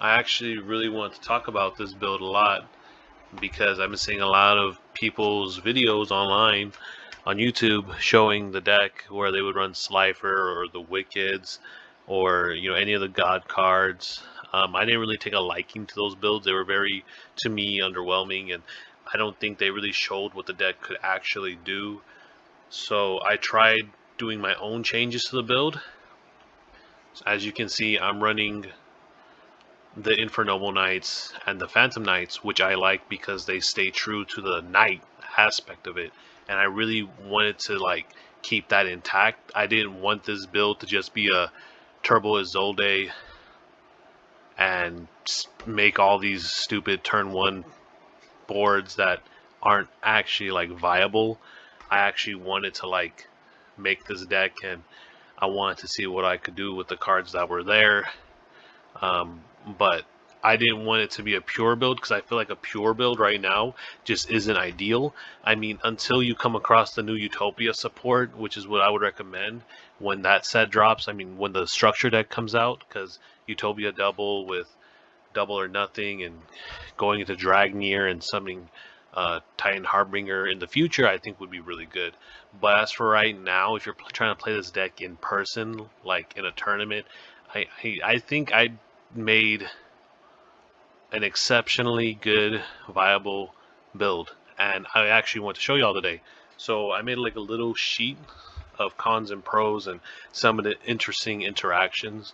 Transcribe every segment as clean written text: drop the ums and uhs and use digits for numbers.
I actually really want to talk about this build a lot because I've been seeing a lot of people's videos online on YouTube showing the deck where they would run Slifer or the Wickeds or any of the God cards. I didn't really take a liking to those builds. They were very, to me, underwhelming, and I don't think they really showed what the deck could actually do. So I tried doing my own changes to the build. As you can see, I'm running the Infernoble Knights and the Phantom Knights, which I like because they stay true to the knight aspect of it. And I really wanted to keep that intact. I didn't want this build to just be a Turbo Isolde and make all these stupid turn one boards that aren't actually viable. I actually wanted to make this deck, and I wanted to see what I could do with the cards that were there. But I didn't want it to be a pure build because I feel like a pure build right now just isn't ideal. I mean, until you come across the new Utopia support, which is what I would recommend when that set drops. I mean, when the structure deck comes out, because Utopia double with double or nothing and going into Dragnir and summoning Titan Harbinger in the future, I think would be really good. But as for right now, if you're trying to play this deck in person, like in a tournament, I think I made an exceptionally good, viable build, and I actually want to show y'all today. So I made like a little sheet of cons and pros and some of the interesting interactions.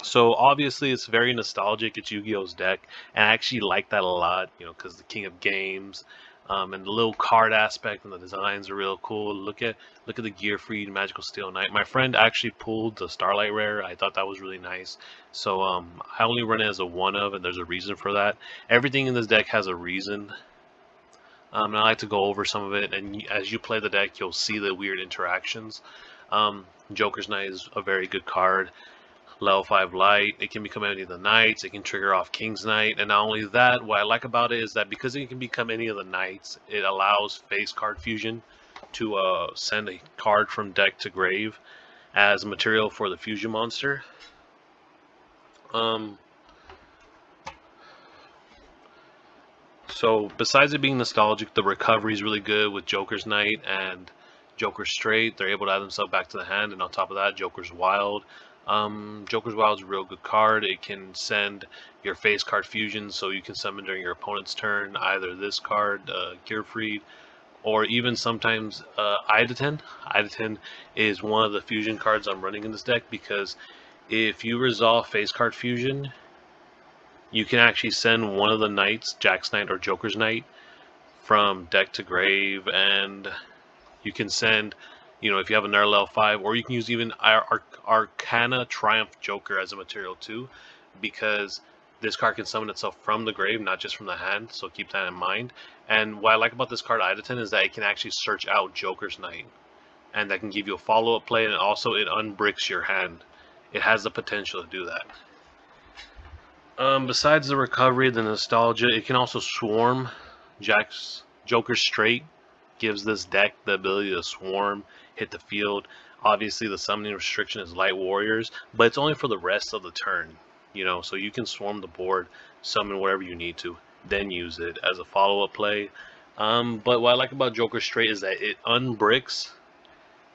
So obviously it's very nostalgic. It's Yu-Gi-Oh's deck, and I actually like that a lot. Because the King of Games, and the little card aspect and the designs are real cool. Look at the Gearfried Magical Steel Knight. My friend actually pulled the Starlight Rare. I thought that was really nice. So I only run it as a one of, and there's a reason for that. Everything in this deck has a reason. And I like to go over some of it, and as you play the deck, you'll see the weird interactions. Joker's Knight is a very good card. Level 5 Light, it can become any of the knights, it can trigger off King's Knight, and not only that, what I like about it is that because it can become any of the knights, it allows face card fusion to send a card from deck to grave as material for the fusion monster. So besides it being nostalgic, the recovery is really good with Joker's Knight and Joker's Straight. They're able to add themselves back to the hand, and on top of that, Joker's Wild. Joker's Wild is a real good card. It can send your face card fusion, so you can summon during your opponent's turn either this card, Gearfried, or even sometimes Ideten. Ideten is one of the fusion cards I'm running in this deck because if you resolve face card fusion, you can actually send one of the knights, Jack's Knight or Joker's Knight, from deck to grave, and you can send, if you have another level 5, or you can use even Arcana Triumph Joker as a material too, because this card can summon itself from the grave, not just from the hand, so keep that in mind. And what I like about this card, Ideten, is that it can actually search out Joker's Knight, and that can give you a follow-up play, and also it unbricks your hand. It has the potential to do that. Besides the recovery, the nostalgia, it can also swarm. Joker Straight gives this deck the ability to swarm, hit the field. Obviously, the summoning restriction is Light Warriors, but it's only for the rest of the turn. So you can swarm the board, summon whatever you need to, then use it as a follow-up play. But what I like about Joker Straight is that it unbricks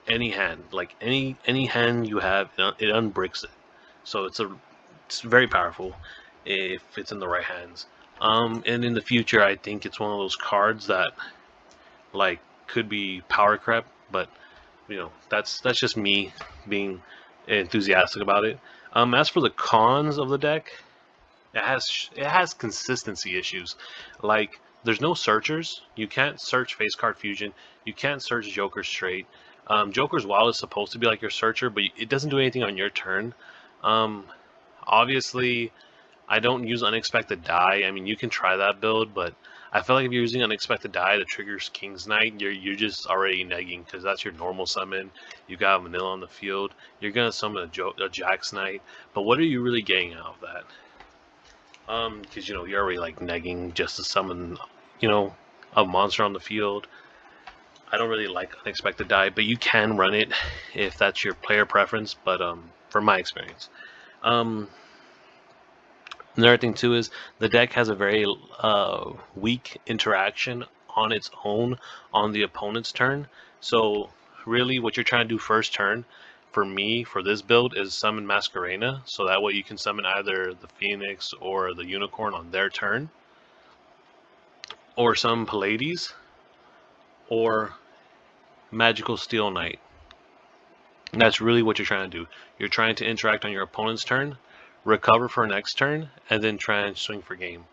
any hand, like any hand you have, it unbricks it. So it's very powerful if it's in the right hands. And in the future, I think it's one of those cards that could be power creep, but that's just me being enthusiastic about it. As for the cons of the deck, it has consistency issues. There's no searchers. You can't search face card fusion. You can't search Joker Straight. Joker's Wild is supposed to be like your searcher, but it doesn't do anything on your turn. Obviously, I don't use Unexpected Die. I mean, you can try that build, but I feel like if you're using Unexpected Die that triggers King's Knight, you're just already negging because that's your normal summon. You got Vanilla on the field. You're gonna summon a Jack's Knight, but what are you really getting out of that? Because you're already negging just to summon, a monster on the field. I don't really like Unexpected Die, but you can run it if that's your player preference. But from my experience. Another thing too is the deck has a very weak interaction on its own on the opponent's turn. So really what you're trying to do first turn, for me, for this build, is summon Masquerena, so that way you can summon either the Phoenix or the Unicorn on their turn, or some Pallades, or Magical Steel Knight. And that's really what you're trying to do. You're trying to interact on your opponent's turn, recover for next turn, and then try and swing for game.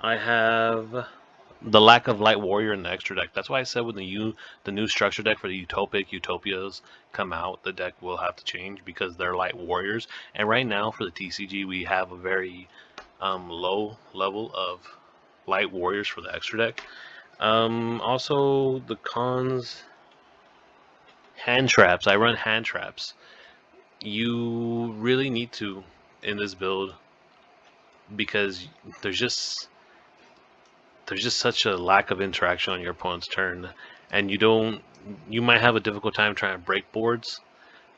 I have the lack of Light Warrior in the extra deck. That's why I said when the new structure deck for the Utopias come out, the deck will have to change because they're Light Warriors. And right now for the TCG, we have a very low level of Light Warriors for the extra deck. Also, the cons, hand traps. I run hand traps. You really need to in this build because there's just such a lack of interaction on your opponent's turn, and you might have a difficult time trying to break boards.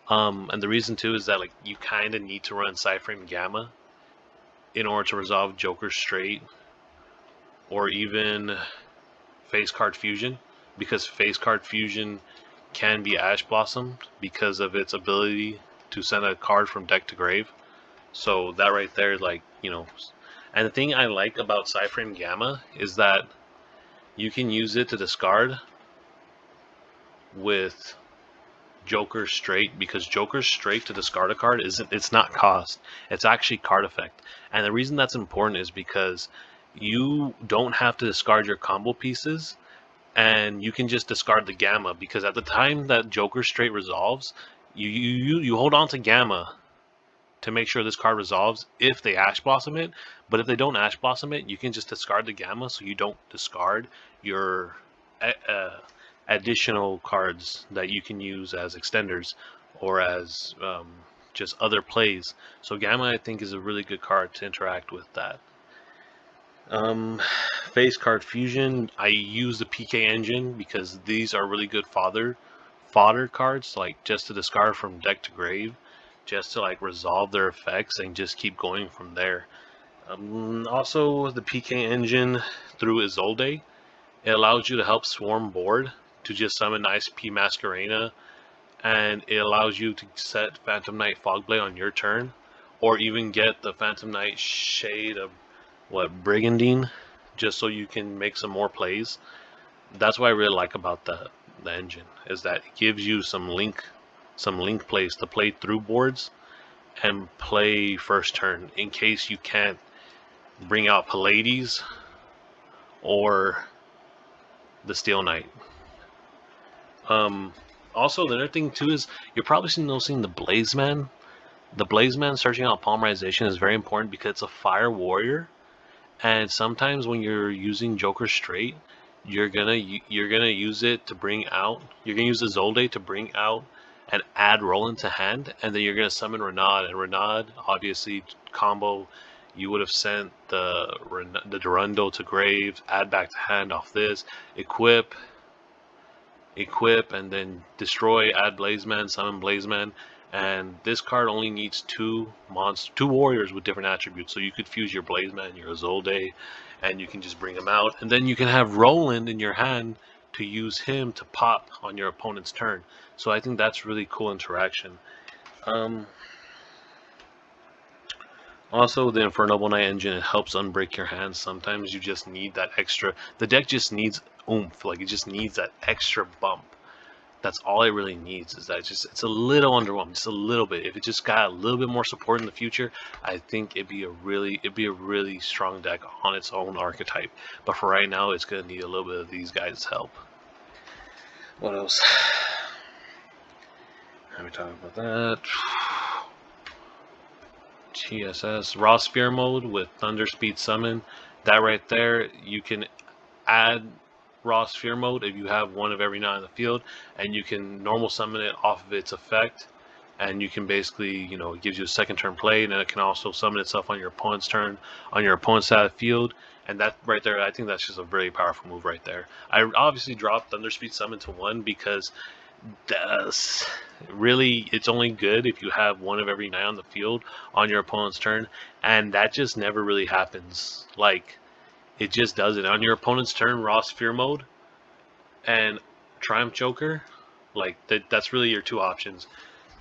And the reason too is that like you kind of need to run Cyframe Gamma in order to resolve Joker Straight or even Face Card Fusion, because Face Card Fusion can be Ash Blossomed because of its ability to send a card from deck to grave. So that right there, like, you know. And the thing I like about Cyframe Gamma is that you can use it to discard with Joker Straight, because Joker Straight to discard a card it's not cost, it's actually card effect. And the reason that's important is because you don't have to discard your combo pieces, and you can just discard the Gamma, because at the time that Joker Straight resolves, you hold on to Gamma to make sure this card resolves if they Ash Blossom it. But if they don't Ash Blossom it, you can just discard the Gamma, so you don't discard your additional cards that you can use as extenders or as just other plays. So Gamma, I think, is a really good card to interact with that. Face Card Fusion, I use the PK Engine because these are really good fodder cards, like just to discard from deck to grave, just to like resolve their effects and just keep going from there. Also, the PK Engine through Isolde, it allows you to help swarm board to just summon ICP Masquerena, and it allows you to set Phantom Knight Fogblade on your turn, or even get the Phantom Knight Shade of Brigandine, just so you can make some more plays. That's what I really like about the engine, is that it gives you some link plays to play through boards and play first turn in case you can't bring out Pallades or the Steel Knight. Also, the other thing too is you're probably noticing the Blazeman. The Blazeman searching out polymerization is very important because it's a fire warrior, and sometimes when you're using Joker Straight, you're gonna use it to bring out. You're gonna use Isolde to bring out and add Roland to hand, and then you're gonna summon Renaud. And Renaud, obviously, combo. You would have sent the Durando to grave, add back to hand off this, equip, and then destroy, add Blazeman, summon Blazeman. And this card only needs two warriors with different attributes. So you could fuse your Blazeman and your Isolde, and you can just bring them out. And then you can have Roland in your hand to use him to pop on your opponent's turn. So I think that's really cool interaction. Also, the Infernal Knight engine, it helps unbreak your hands. Sometimes you just need that extra. The deck just needs oomph, like it just needs that extra bump. That's all it really needs, is that it's a little underwhelming, just a little bit. If it just got a little bit more support in the future, I think it'd be a really strong deck on its own archetype. But for right now, it's gonna need a little bit of these guys' help. What else? Let me talk about that. TSS Raw Spear mode with Thunder Speed Summon. That right there, you can add Raw Sphere mode if you have one of every 9 in the field, and you can normal summon it off of its effect, and you can basically, you know, it gives you a second turn play, and then it can also summon itself on your opponent's turn, on your opponent's side of the field. And that right there, I think that's just a very powerful move right there. I obviously dropped Thunder Speed Summon to 1 because Does really, it's only good if you have one of every 9 on the field on your opponent's turn, and that just never really happens. Like, it just doesn't. On your opponent's turn, Ross Fear Mode and Triumph Joker, like that's really your two options.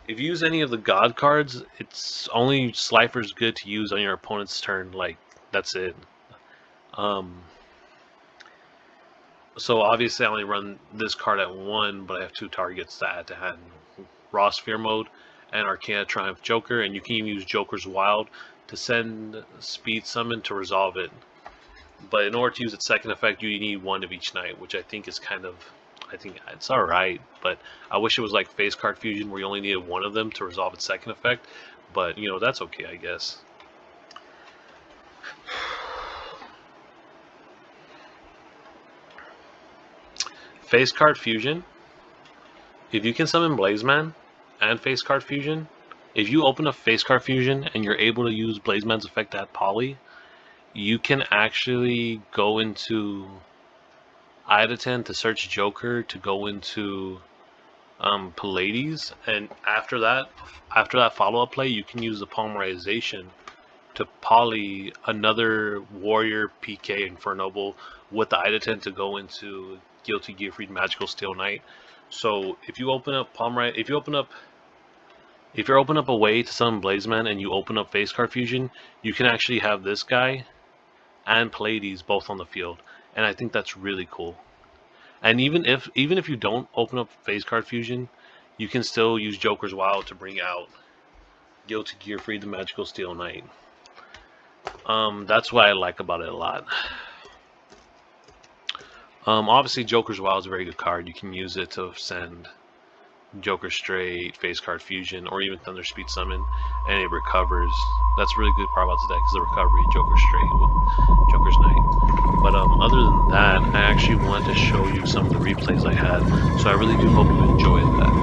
If you use any of the God cards, it's only Slifer's good to use on your opponent's turn. Like, that's it. So obviously I only run this card at 1, but I have 2 targets to add to hand. Ross Fear Mode and Arcana Triumph Joker, and you can even use Joker's Wild to send Speed Summon to resolve it. But in order to use its second effect, you need 1 of each night, which I think is I think it's alright, but I wish it was like Face Card Fusion where you only needed 1 of them to resolve its second effect. But, you know, that's okay, I guess. Face Card Fusion. If you can summon Blazeman and Face Card Fusion, if you open up Face Card Fusion and you're able to use Blazeman's effect at Poly, you can actually go into Idleton to search Joker to go into Pallades, and after that follow-up play, you can use the Polymerization to poly another Warrior PK Infernoble with the Idleton to go into Guilty Gear Freed Magical Steel Knight. So if you open up if you open up a way to summon Blazeman and you open up Face Card Fusion, you can actually have this guy and Pallades both on the field, and I think that's really cool. And even if you don't open up Face Card Fusion, you can still use Joker's Wild to bring out Guilty Gear Freed the Magical Steel Knight. That's what I like about it a lot. Obviously, Joker's Wild is a very good card. You can use it to send Joker straight, Face Card Fusion, or even Thunder Speed Summon, and it recovers. That's a really good part about this deck, is the recovery, Joker straight with Joker's Knight. But other than that, I actually wanted to show you some of the replays I had, so I really do hope you enjoyed that.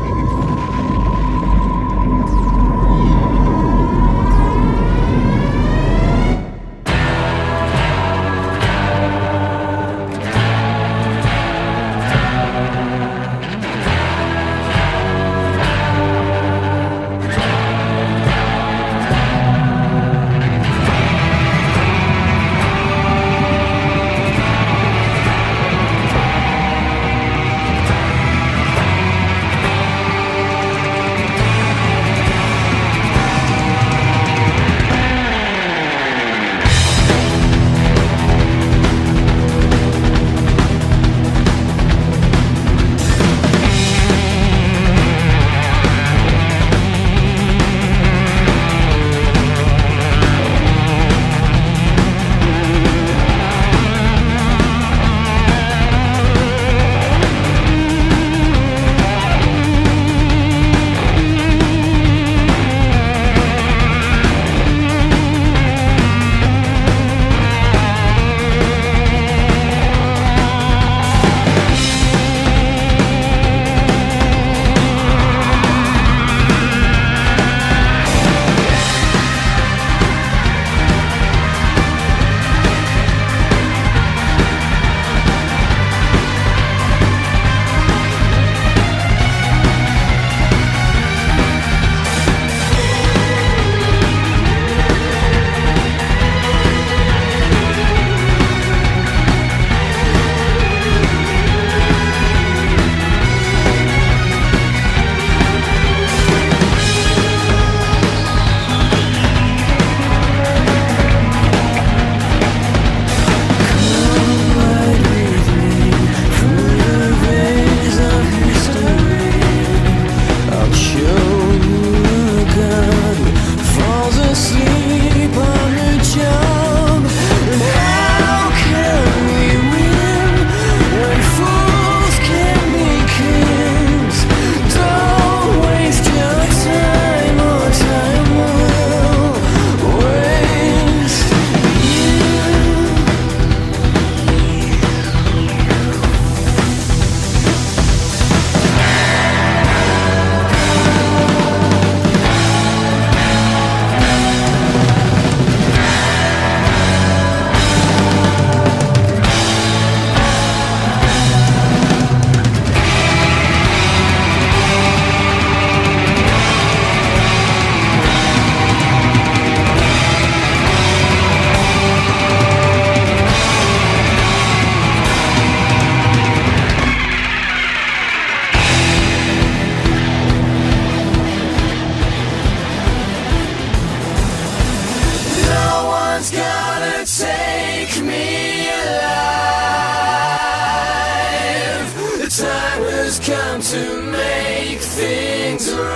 make things right.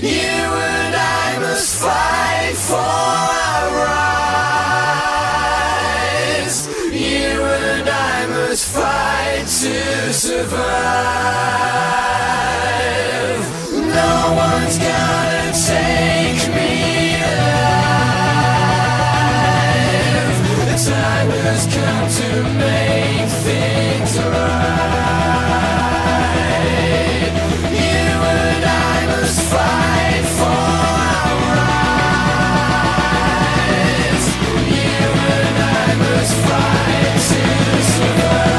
You and I must fight for our rights. You and I must fight to survive. No one's gonna take me alive. The time has come to make things right. You and I must fight for our rights. You and I must fight to survive.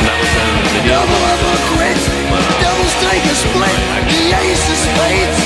That was Double up or quit, doubles take a split, the ace of spades.